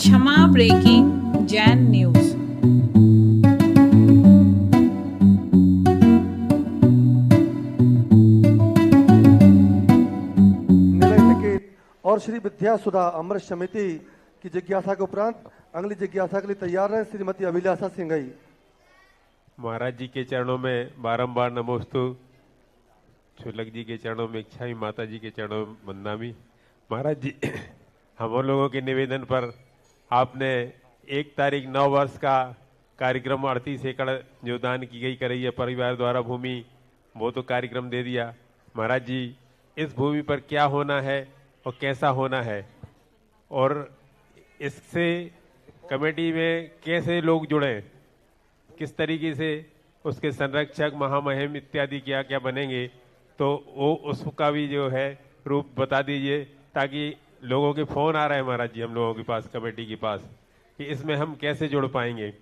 क्षमा breaking Jain news. निलय ticket और श्री विद्या सुधा अमृत समिति की जिज्ञासा के उपरांत अगली जिज्ञासा के लिए तैयार है श्रीमती अभिलाषा सिंघई। महाराज जी के चरणों में बारंबार नमोस्तु, शुल्लक जी के चरणों में इच्छामी, माता जी के चरणों में वंदनामी। महाराज जी, हम लोगों के निवेदन पर आपने 1 तारीख 9 वर्ष का कार्यक्रम 38 एकड़ जो दान की गई करैया परिवार द्वारा भूमि, वो तो कार्यक्रम दे दिया। महाराज जी, इस भूमि पर क्या होना है और कैसा होना है, और इससे कमेटी में कैसे लोग जुड़े, किस तरीके से उसके संरक्षक, महामहिम इत्यादि क्या क्या बनेंगे, तो वो उसका भी जो है रूप बता दीजिए, ताकि लोगों के फोन आ रहे हैं महाराज जी हम लोगों के पास, कमेटी के पास, कि इसमें हम कैसे जुड़ पाएंगे।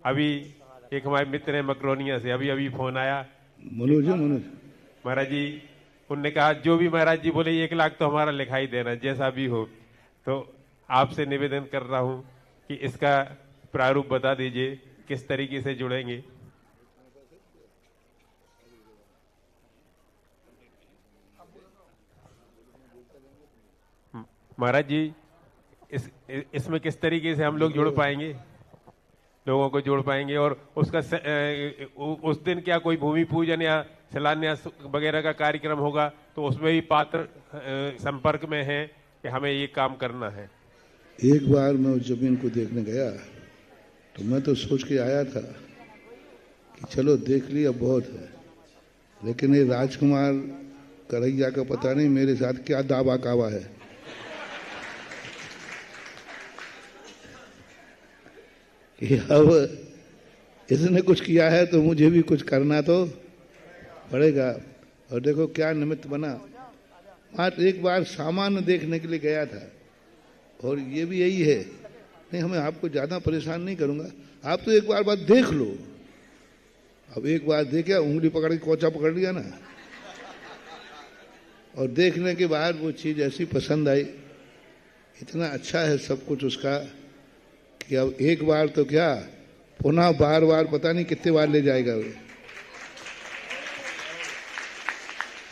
अभी एक हमारे मित्र हैं मकरोनिया से, अभी फोन आया मनोज महाराज जी, उनने कहा जो भी महाराज जी बोले 1 लाख तो हमारा लिखाई देना जैसा भी हो। तो आपसे निवेदन कर रहा हूं कि इसका प्रारूप बता दीजिए, किस तरीके से जुड़ेंगे। महाराज जी, इसमें किस तरीके से हम लोग जुड़ पाएंगे, लोगों को जोड़ पाएंगे, और उसका उस दिन क्या कोई भूमि पूजन या शिलान्यास वगैरह का कार्यक्रम होगा, तो उसमें भी पात्र संपर्क में हैं कि हमें ये काम करना है। एक बार मैं उस जमीन को देखने गया तो मैं तो सोच के आया था कि चलो देख लिया बहुत है, लेकिन ये राजकुमार करैया का पता नहीं मेरे साथ क्या दावा कावा है। कि अब इसने कुछ किया है तो मुझे भी कुछ करना तो पड़ेगा। और देखो क्या निमित्त बना, मात्र एक बार सामान्य देखने के लिए गया था, और ये भी यही है। नहीं, हमें आपको ज़्यादा परेशान नहीं करूंगा, आप तो एक बार देख लो। अब एक बार देखे, उंगली पकड़ के कोचा पकड़ लिया ना, और देखने के बाद वो चीज़ ऐसी पसंद आई, इतना अच्छा है सब कुछ उसका, कि अब एक बार तो क्या, पुनः बार बार पता नहीं कितने बार ले जाएगा वो।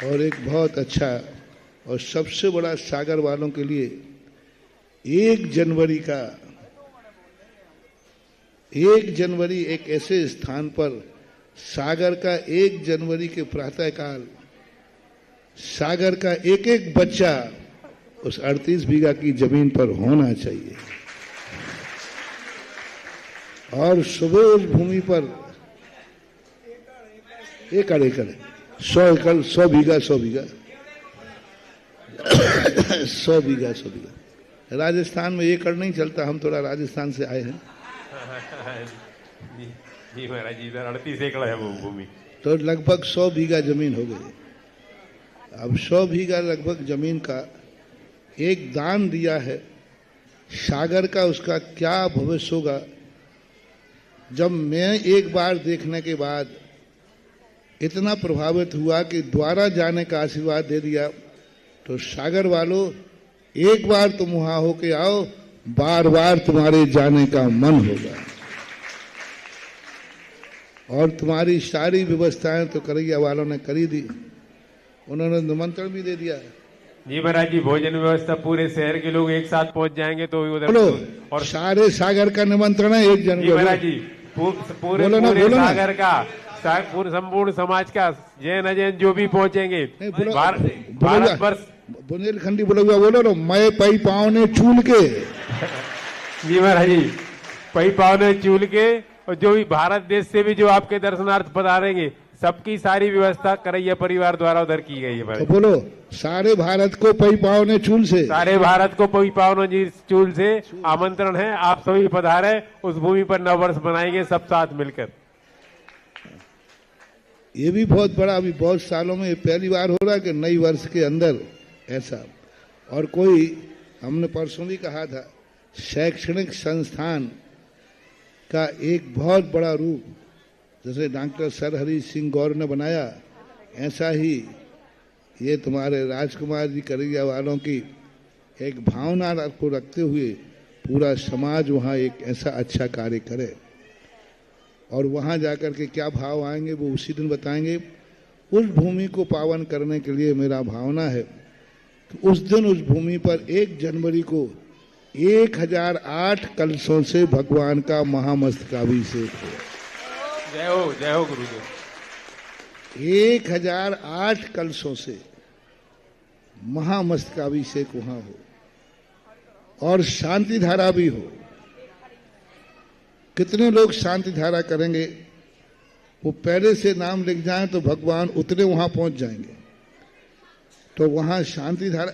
और एक बहुत अच्छा और सबसे बड़ा सागर वालों के लिए 1 जनवरी एक ऐसे स्थान पर सागर का 1 जनवरी के प्रातःकाल सागर का एक एक बच्चा उस 38 बीघा की जमीन पर होना चाहिए, और सुबह उस भूमि पर 100 एकड़ 100 बीघा 100 बीघा राजस्थान में एकड़ नहीं चलता, हम थोड़ा राजस्थान से आए हैं। जी महाराज जी, इधर 38 एकड़ है वो भूमि, तो लगभग 100 बीघा जमीन हो गई। अब 100 बीघा लगभग जमीन का एक दान दिया है। सागर का उसका क्या भविष्य होगा, जब मैं एक बार देखने के बाद इतना प्रभावित हुआ कि द्वारा जाने का आशीर्वाद दे दिया, तो सागर वालों एक बार तुम वहां होके आओ, बार बार तुम्हारे जाने का मन होगा। और तुम्हारी सारी व्यवस्थाएं तो करैया वालों ने करी दी, उन्होंने निमंत्रण भी दे दिया। जी महाराज जी, भोजन व्यवस्था पूरे शहर के लोग एक साथ पहुंच जाएंगे तो उधर, और सारे सागर का निमंत्रण है 1 जनवरी। महाराज जी, पूरे सागर का, पूरे संपूर्ण समाज का, जैन अजैन जो भी पहुंचेंगे, भारत वर्ष। बुंदेलखंडी बुलगुआ बोलो ना, मैं पई पाँव ने चूल के। जी महाराज जी, पई पाँव ने चूल के, और जो भी भारत देश से भी जो आपके दर्शनार्थ पधारेंगे, सबकी सारी व्यवस्था करैया परिवार द्वारा उधर की गई है। तो बोलो, सारे भारत को पई पाँव ने चूल से, सारे भारत को पई पाँव ने चूल से आमंत्रण है, आप सभी पधारे। उस भूमि पर 9 वर्ष बनाएंगे सब साथ मिलकर। ये भी बहुत बड़ा, अभी बहुत सालों में पहली बार हो रहा है कि नई वर्ष के अंदर ऐसा। और कोई, हमने परसों भी कहा था, शैक्षणिक संस्थान का एक बहुत बड़ा रूप, जैसे डॉक्टर सरहरी सिंह गौर ने बनाया, ऐसा ही ये तुम्हारे राजकुमार जी करैया वालों की एक भावना को रखते हुए पूरा समाज वहाँ एक ऐसा अच्छा कार्य करे। और वहाँ जाकर के क्या भाव आएंगे वो उसी दिन बताएंगे। उस भूमि को पावन करने के लिए मेरा भावना है कि उस दिन उस भूमि पर 1 जनवरी को 1008 कलशों से भगवान का महामस्तकाभिषेक हो। जय हो गुरुदेव। 1008 कलशों से महामस्तकाभिषेक वहां हो और शांति धारा भी हो। कितने लोग शांति धारा करेंगे? वो पहले से नाम लिख जाएं तो भगवान उतने वहां पहुंच जाएंगे। तो वहां शांति धारा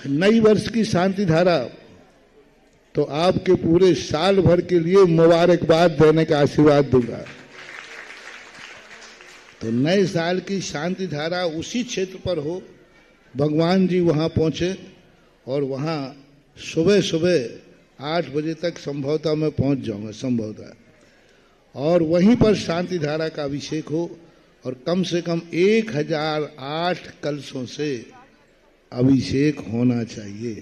नई वर्ष की शांति धारा तो आपके पूरे साल भर के लिए मुबारकबाद देने का आशीर्वाद दूंगा। तो नए साल की शांति धारा उसी क्षेत्र पर हो। भगवान जी वहां पहुंचे और वहां सुबह सुबह 8 बजे तक संभवतः मैं पहुंच जाऊंगा, संभवतः, और वहीं पर शांति धारा का अभिषेक हो और कम से कम 1008 कलशों से अभिषेक होना चाहिए।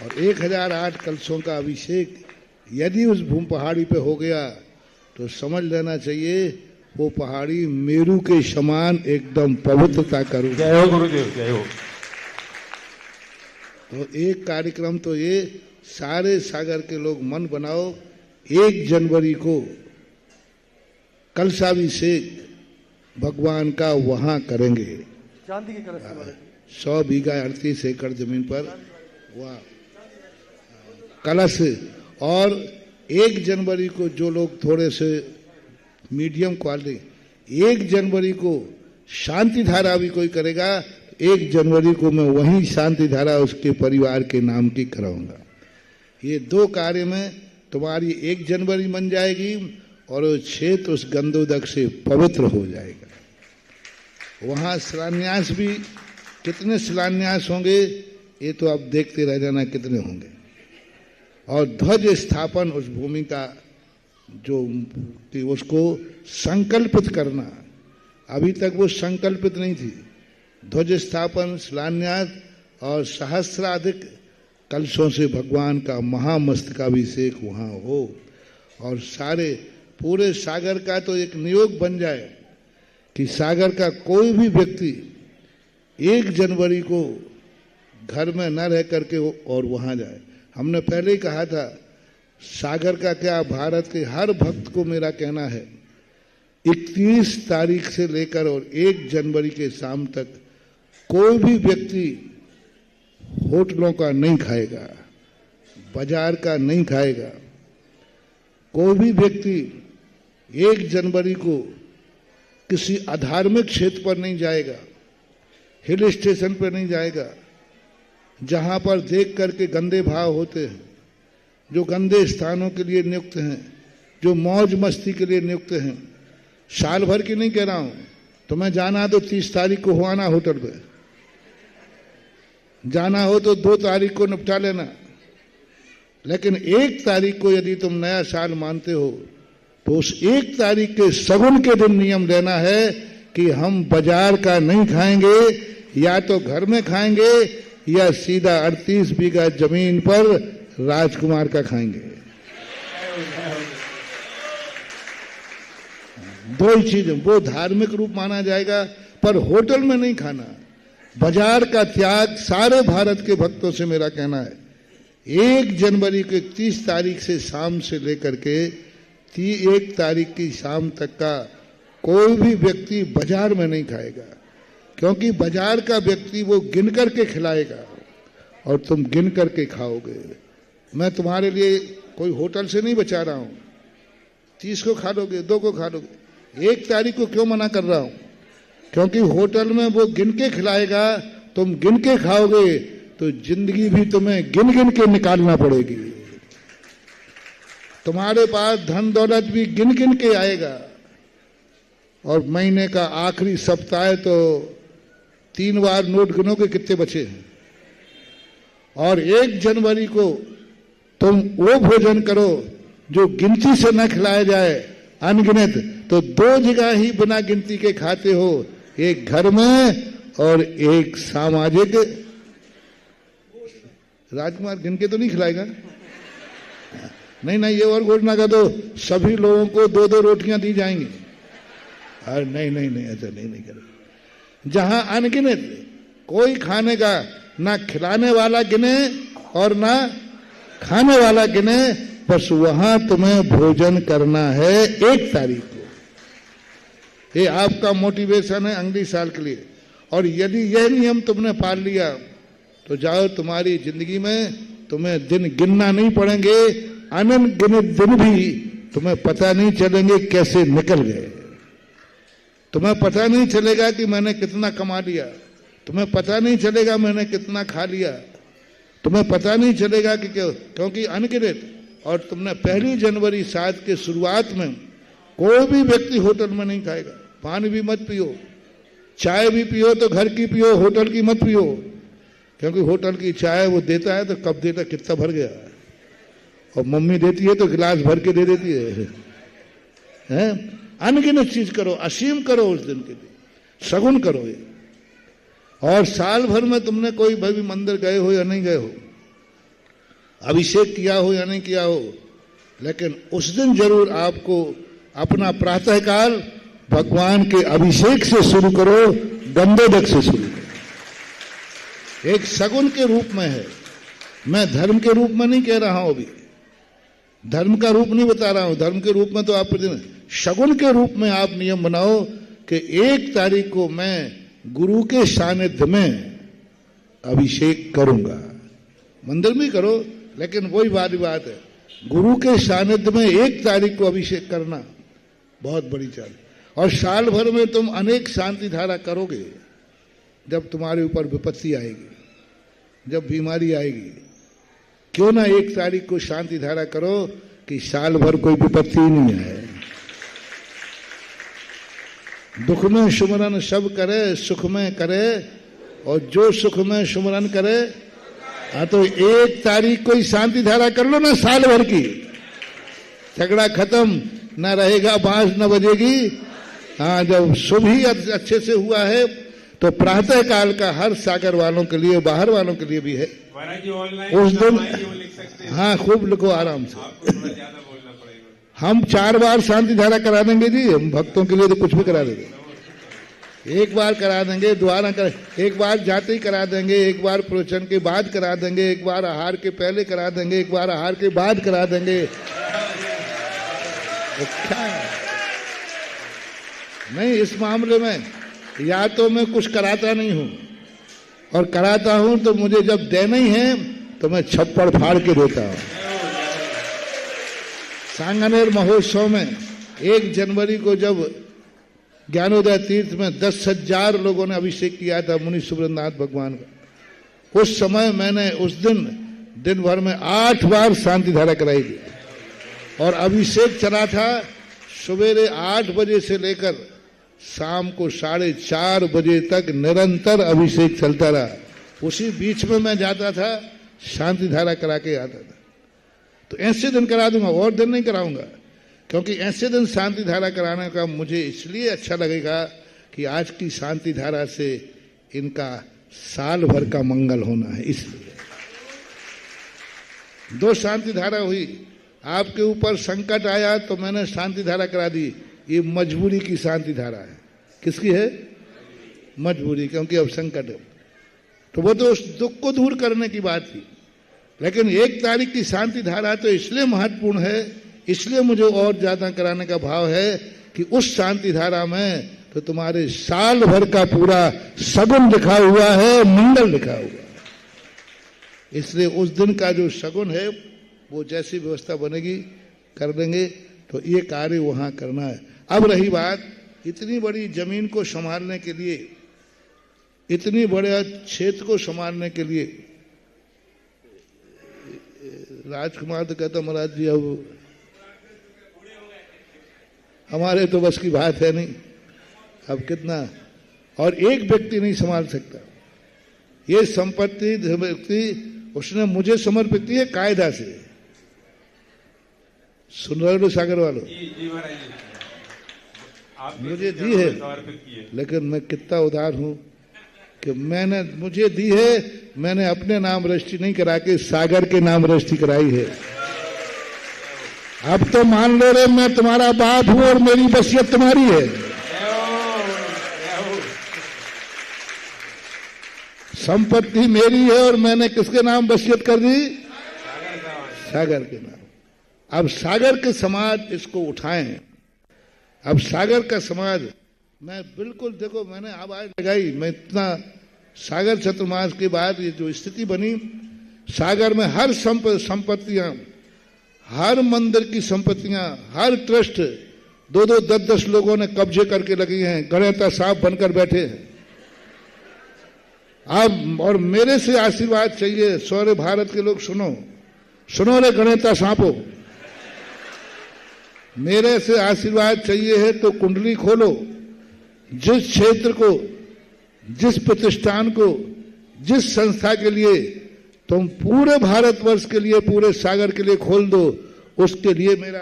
और 1008 कलशों का अभिषेक यदि उस भूमि पहाड़ी पे हो गया तो समझ लेना चाहिए वो पहाड़ी मेरू के समान एकदम पवित्रता का रूप। जय हो गुरुदेव, जय हो। तो एक कार्यक्रम तो ये सारे सागर के लोग मन बनाओ, 1 जनवरी को कलशाभिषेक भगवान का वहां करेंगे। चांदी के कलश से 100 बीघा 38 एकड़ जमीन पर वह कलश। और 1 जनवरी को जो लोग थोड़े से मीडियम क्वालिटी, 1 जनवरी को शांति धारा भी कोई करेगा, 1 जनवरी को मैं वही शांति धारा उसके परिवार के नाम की कराऊंगा। ये 2 कार्य में तुम्हारी 1 जनवरी बन जाएगी और वो क्षेत्र उस गंधोदक से पवित्र हो जाएगा। वहाँ शिलान्यास भी, कितने शिलान्यास होंगे ये तो आप देखते रह जाना कितने होंगे। और ध्वज स्थापन उस भूमि का जो कि उसको संकल्पित करना, अभी तक वो संकल्पित नहीं थी। ध्वज स्थापन, शिलान्यास और सहस्राधिक कलशों से भगवान का महामस्तकाभिषेक वहाँ हो और सारे पूरे सागर का तो एक नियोग बन जाए कि सागर का कोई भी व्यक्ति 1 जनवरी को घर में न रह करके और वहाँ जाए। हमने पहले ही कहा था, सागर का क्या, भारत के हर भक्त को मेरा कहना है 31 तारीख से लेकर और 1 जनवरी के शाम तक कोई भी व्यक्ति होटलों का नहीं खाएगा, बाजार का नहीं खाएगा। कोई भी व्यक्ति 1 जनवरी को किसी अधार्मिक क्षेत्र पर नहीं जाएगा, हिल स्टेशन पर नहीं जाएगा, जहां पर देख करके गंदे भाव होते हैं, जो गंदे स्थानों के लिए नियुक्त हैं, जो मौज मस्ती के लिए नियुक्त हैं। साल भर की नहीं कह रहा हूं, तुम्हें जाना तो 30 तारीख को हो आना, होटल पे जाना हो तो 2 तारीख को निपटा लेना। लेकिन 1 तारीख को यदि तुम नया साल मानते हो तो उस 1 तारीख के सगुन के दिन नियम लेना है कि हम बाजार का नहीं खाएंगे, या तो घर में खाएंगे या सीधा 38 बीघा जमीन पर राजकुमार का खाएंगे। 2 ही चीजें, वो धार्मिक रूप माना जाएगा, पर होटल में नहीं खाना। बाजार का त्याग सारे भारत के भक्तों से मेरा कहना है। 1 जनवरी के 30 तारीख से शाम से लेकर के 1 तारीख की शाम तक का कोई भी व्यक्ति बाजार में नहीं खाएगा, क्योंकि बाजार का व्यक्ति वो गिन करके खिलाएगा और तुम गिन करके खाओगे। मैं तुम्हारे लिए कोई होटल से नहीं बचा रहा हूं, 30 को खा लोगे, 2 को खा लोगे। 1 तारीख को क्यों मना कर रहा हूं? क्योंकि होटल में वो गिन के खिलाएगा, तुम गिन के खाओगे तो जिंदगी भी तुम्हें गिन गिन के निकालना पड़ेगी। तुम्हारे पास धन दौलत भी गिन गिन के आएगा। और महीने का आखिरी सप्ताह है तो 3 बार नोट गिनोगे कितने बचे हैं। और 1 जनवरी को तुम वो भोजन करो जो गिनती से न खिलाया जाए, अनगिनत, तो 2 जगह ही बिना गिनती के खाते हो, एक घर में और एक सामाजिक राजकुमार गिन के तो नहीं खिलाएगा? नहीं नहीं, ये और घोषणा कर दो, सभी लोगों को 2-2 रोटियां दी जाएंगी। अरे नहीं नहीं नहीं, ऐसा नहीं नहीं करेगा। जहां अनगिनत, कोई खाने का ना खिलाने वाला गिने और ना खाने वाला गिने, बस वहां तुम्हें भोजन करना है 1 तारीख को। ये आपका मोटिवेशन है अगले साल के लिए। और यदि यह नियम तुमने पाल लिया तो जाओ, तुम्हारी जिंदगी में तुम्हें दिन गिनना नहीं पड़ेंगे। अनगिनत दिन भी तुम्हें पता नहीं चलेंगे कैसे निकल गए। तुम्हें पता नहीं चलेगा कि मैंने कितना कमा लिया, तुम्हें पता नहीं चलेगा मैंने कितना खा लिया, तुम्हें पता नहीं चलेगा कि क्योंकि अनगिनत। और तुमने 1 जनवरी 7 के शुरुआत में कोई भी व्यक्ति होटल में नहीं खाएगा। पानी भी मत पियो, चाय भी पियो तो घर की पियो, होटल की मत पियो। क्योंकि होटल की चाय वो देता है तो कब देता, कितना भर गया, और मम्मी देती है तो गिलास भर के दे देती है? अनगिनत चीज करो, असीम करो उस दिन के लिए, सगुन करो ये। और साल भर में तुमने कोई भी मंदिर गए हो या नहीं गए हो, अभिषेक किया हो या नहीं किया हो, लेकिन उस दिन जरूर आपको अपना प्रातःकाल भगवान के अभिषेक से शुरू करो, गंधोदक से शुरू करो। एक सगुन के रूप में है। मैं धर्म के रूप में नहीं कह रहा हूं, अभी धर्म का रूप नहीं बता रहा हूं। धर्म के रूप में तो आप सगुन के रूप में आप नियम बनाओ कि 1 तारीख को मैं गुरु के सानिध्य में अभिषेक करूंगा। मंदिर में करो, लेकिन वही बात है, गुरु के सानिध्य में 1 तारीख को अभिषेक करना बहुत बड़ी चाल। और साल भर में तुम अनेक शांति धारा करोगे। जब तुम्हारे ऊपर विपत्ति आएगी, जब बीमारी आएगी, क्यों ना 1 तारीख को शांति धारा करो कि साल भर कोई विपत्ति ही नहीं आए। दुख में सुमरन सब करे, सुख में करे, और जो सुख में सुमरन करे, हाँ तो 1 तारीख को ही शांति धारा कर लो ना, साल भर की। झगड़ा खत्म, ना रहेगा बांस न बजेगी। हाँ, जब शुभ ही अच्छे से हुआ है तो प्रातः काल का हर सागर वालों के लिए, बाहर वालों के लिए भी है उस दिन। हाँ, खूब लिखो आराम से। हम 4 बार शांति धारा करा देंगे जी, हम भक्तों के लिए तो कुछ भी करा देंगे। 1 बार करा देंगे, दोबारा कर, 1 बार जाते ही करा देंगे, 1 बार प्रवचन के बाद करा देंगे, 1 बार आहार के पहले करा देंगे, 1 बार आहार के बाद करा देंगे। क्या नहीं, इस मामले में या तो मैं कुछ कराता नहीं हूं, और कराता हूं तो मुझे जब देना ही है तो मैं छप्पड़ फाड़ के देता हूं। सांगनेर महोत्सव में 1 जनवरी को जब ज्ञानोदय तीर्थ में 10,000 लोगों ने अभिषेक किया था मुनि सुब्रतनाथ भगवान का, उस समय मैंने उस दिन भर में 8 बार शांति धारा कराई थी। और अभिषेक चला था सवेरे 8 बजे से लेकर शाम को 4:30 बजे तक निरंतर अभिषेक चलता रहा। उसी बीच में मैं जाता था, शांति धारा करा के आता था। तो ऐसे दिन करा दूंगा, और दिन नहीं कराऊंगा, क्योंकि ऐसे दिन शांति धारा कराने का मुझे इसलिए अच्छा लगेगा कि आज की शांति धारा से इनका साल भर का मंगल होना है। इसलिए 2 शांति धारा हुई। आपके ऊपर संकट आया तो मैंने शांति धारा करा दी। ये मजबूरी की शांति धारा है। किसकी है? मजबूरी, क्योंकि अब संकट है। तो वो तो उस दुख को दूर करने की बात थी। लेकिन 1 तारीख की शांति धारा तो इसलिए महत्वपूर्ण है, इसलिए मुझे और ज्यादा कराने का भाव है कि उस शांति धारा में तो तुम्हारे साल भर का पूरा सगुन लिखा हुआ है, मंगल लिखा हुआ है। इसलिए उस दिन का जो सगुन है वो जैसी व्यवस्था बनेगी कर देंगे। तो ये कार्य वहां करना है। अब रही बात, इतनी बड़ी जमीन को संभालने के लिए, इतनी बड़े क्षेत्र को संभालने के लिए, राजकुमार तो कहता महाराज जी अब हमारे तो बस की बात है नहीं, अब कितना, और एक व्यक्ति नहीं संभाल सकता ये संपत्ति। व्यक्ति उसने मुझे समर्पित की है कायदा से। सुन रहे हो सागर वालों? मुझे दी है, लेकिन मैं कितना उदार हूं। कि मैंने मुझे दी है, मैंने अपने नाम रजिस्ट्री नहीं करा के सागर के नाम रजिस्ट्री कराई है। अब तो मान लो रे मैं तुम्हारा बाप हूं और मेरी वसीयत तुम्हारी है। संपत्ति मेरी है और मैंने किसके नाम वसीयत कर दी? सागर के नाम। अब सागर के समाज इसको उठाएं। अब सागर का समाज, मैं बिल्कुल देखो मैंने आवाज लगाई, मैं इतना सागर चतुर्मास के बाद ये जो स्थिति बनी, सागर में हर संपत्तियां, हर मंदिर की संपत्तियां, हर ट्रस्ट 2-2, 10-10 लोगों ने कब्जे करके लगी हैं, गणेता साहब बनकर बैठे हैं। अब और मेरे से आशीर्वाद चाहिए, सौर्य भारत के लोग सुनो, सुनो रे गणेता सांपो, मेरे से आशीर्वाद चाहिए है तो कुंडली खोलो। जिस क्षेत्र को, जिस प्रतिष्ठान को, जिस संस्था के लिए तुम पूरे भारतवर्ष के लिए, पूरे सागर के लिए खोल दो, उसके लिए मेरा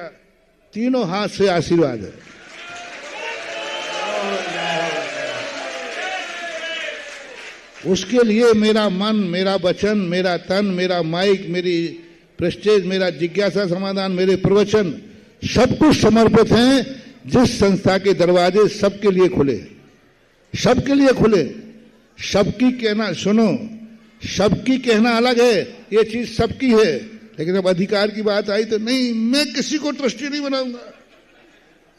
तीनों हाथ से आशीर्वाद है। उसके लिए मेरा मन, मेरा वचन, मेरा तन, मेरा माइक, मेरी प्रेस्टेज, मेरा जिज्ञासा समाधान, मेरे प्रवचन सब कुछ समर्पित हैं। जिस संस्था के दरवाजे सबके लिए खुले, सबके लिए खुले, सबकी कहना सुनो, सबकी कहना अलग है, ये चीज सबकी है, लेकिन अब अधिकार की बात आई तो नहीं, मैं किसी को ट्रस्टी नहीं बनाऊंगा।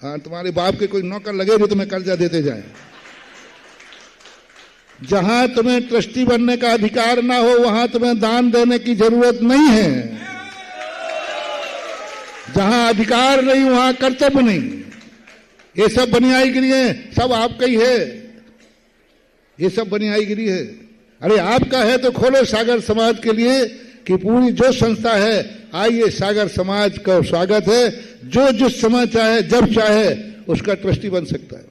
हाँ, तुम्हारे बाप के कोई नौकर लगे जो तुम्हें कर्जा देते जाए। जहां तुम्हें ट्रस्टी बनने का अधिकार ना हो वहां तुम्हें दान देने की जरूरत नहीं है। जहां अधिकार नहीं वहां कर्तव्य नहीं। ये सब बनियाईगिरी है, सब आपका ही है, ये सब बनियाईगिरी है। अरे आपका है तो खोलो सागर समाज के लिए कि पूरी जो संस्था है, आइए, सागर समाज का स्वागत है। जो जिस समय चाहे, जब चाहे उसका ट्रस्टी बन सकता है।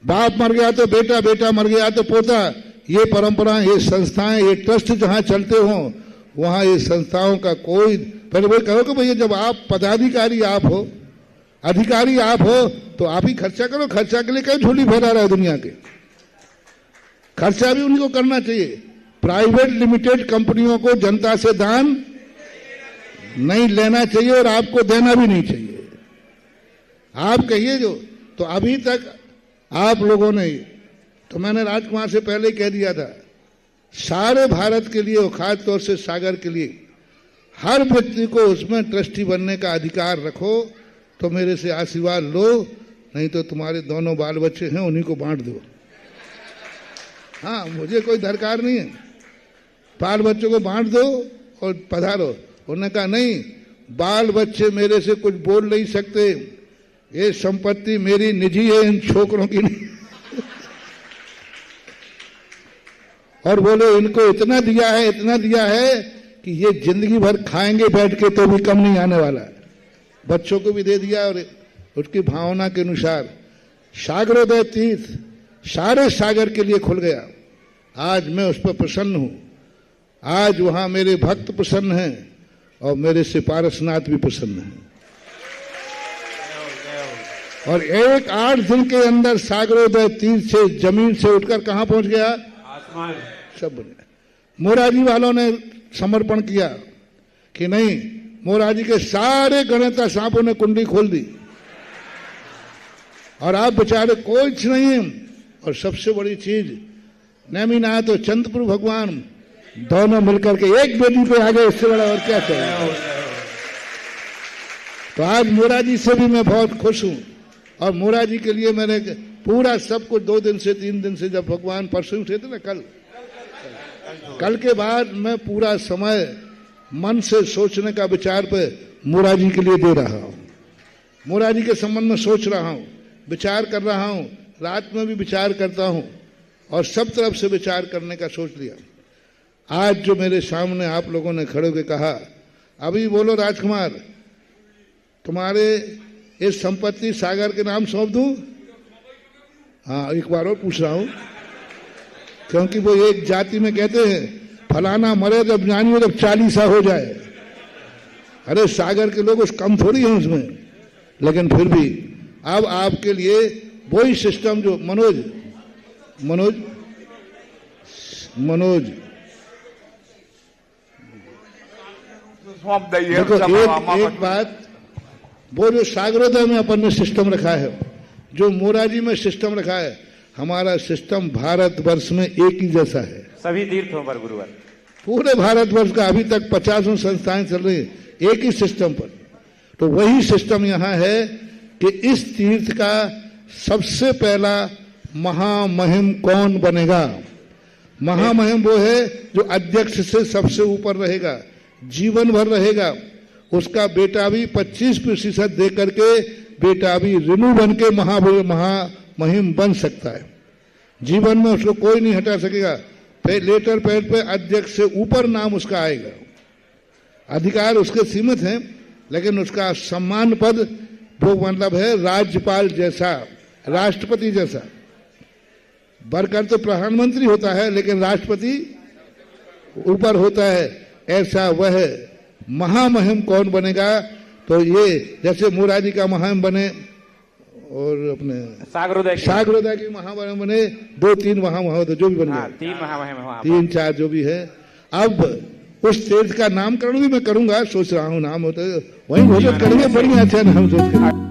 बाप मर गया तो बेटा, बेटा मर गया तो पोता, ये परंपराएं, ये संस्थाएं, ये ट्रस्ट जहां चलते हों वहां ये संस्थाओं का कोई, पहले वो कहो कि भैया जब आप पदाधिकारी आप हो, अधिकारी आप हो, तो आप ही खर्चा करो। खर्चा के लिए कई झोली फैला रहा है दुनिया के, खर्चा भी उन्हीं को करना चाहिए। प्राइवेट लिमिटेड कंपनियों को जनता से दान नहीं लेना चाहिए और आपको देना भी नहीं चाहिए। आप कहिए जो, तो अभी तक आप लोगों ने, तो मैंने राजकुमार से पहले ही कह दिया था, सारे भारत के लिए और खास तौर से सागर के लिए हर व्यक्ति को उसमें ट्रस्टी बनने का अधिकार रखो। तो मेरे से आशीर्वाद लो, नहीं तो तुम्हारे दोनों बाल बच्चे हैं उन्हीं को बांट दो। हाँ, मुझे कोई दरकार नहीं है, बाल बच्चों को बांट दो और पधारो। उन्होंने कहा नहीं, बाल बच्चे मेरे से कुछ बोल नहीं सकते, ये संपत्ति मेरी निजी है, इन छोकरों की नहीं। और बोले इनको इतना दिया है, इतना दिया है कि ये जिंदगी भर खाएंगे बैठ के तो भी कम नहीं आने वाला। बच्चों को भी दे दिया और उसकी भावना के अनुसार सागरोदय तीर्थ सारे सागर के लिए खुल गया। आज मैं उस पर प्रसन्न हूं। आज वहां मेरे भक्त प्रसन्न हैं और मेरे से पारसनाथ भी प्रसन्न हैं। और 8 दिन के अंदर सागरोदय तीर्थ से जमीन से उठकर कहां पहुंच गया? आसमान। सब बन गया। मोराजी वालों ने समर्पण किया कि नहीं, मोराजी के सारे गणेता सांपों ने कुंडी खोल दी और आप बेचारे कुछ नहीं है। और सबसे बड़ी चीज, नेमिनाथ और चंद्रपुर भगवान दोनों मिलकर के एक बेटी पे आ गए, इससे बड़ा और क्या चाहिए। तो आज मोराजी से भी मैं बहुत खुश हूं। और मोराजी के लिए मैंने पूरा सब कुछ 2 दिन से 3 दिन से, जब भगवान परसों उठे थे ना, कल के बाद मैं पूरा समय मन से सोचने का विचार पे मोराजी के लिए दे रहा हूं। मोराजी के संबंध में सोच रहा हूं, विचार कर रहा हूं, रात में भी विचार करता हूं और सब तरफ से विचार करने का सोच लिया। आज जो मेरे सामने आप लोगों ने खड़े होकर कहा, अभी बोलो राजकुमार, तुम्हारे इस संपत्ति सागर के नाम सौंप दूं? हाँ, एक बार और पूछ रहा हूं, क्योंकि वो एक जाति में कहते हैं फलाना मरे जब जानिए जब 40 हो जाए। अरे सागर के लोग उस कम थोड़ी हैं उसमें, लेकिन फिर भी अब आपके लिए वही सिस्टम जो मनोज मनोज सौंप दइए देखो सभा एक बात, वो जो सागरोदय में अपन ने सिस्टम रखा है, जो मोराजी में सिस्टम रखा है, हमारा सिस्टम भारतवर्ष में एक ही जैसा है सभी तीर्थों पर गुरुवर। पूरे भारतवर्ष का अभी तक 50 संस्थाएं चल रही है एक ही सिस्टम पर। तो वही सिस्टम यहाँ है कि इस तीर्थ का सबसे पहला महामहिम कौन बनेगा। महामहिम वो है जो अध्यक्ष से सबसे ऊपर रहेगा, जीवन भर रहेगा। उसका बेटा भी 25% दे करके बेटा भी रिन्यू बन के महामहिम बन सकता है। जीवन में उसको कोई नहीं हटा सकेगा। लेटर पैड पे अध्यक्ष से ऊपर नाम उसका आएगा। अधिकार उसके सीमित हैं, लेकिन उसका सम्मान पद वो मतलब है राज्यपाल जैसा, राष्ट्रपति जैसा। बरकर तो प्रधानमंत्री होता है, लेकिन राष्ट्रपति ऊपर होता है। ऐसा वह महामहिम कौन बनेगा, तो ये जैसे मोराजी का महामहिम बने और अपने सागरोदय के महामहिम बने, 2-3 महामहिम जो भी बन गए, 3 महामहिम, 3-4 जो भी है। अब उस तीर्थ का नामकरण भी मैं करूंगा, सोच रहा हूँ। नाम होता है वही घोषित करेंगे, बढ़िया अच्छा नाम सोच कर।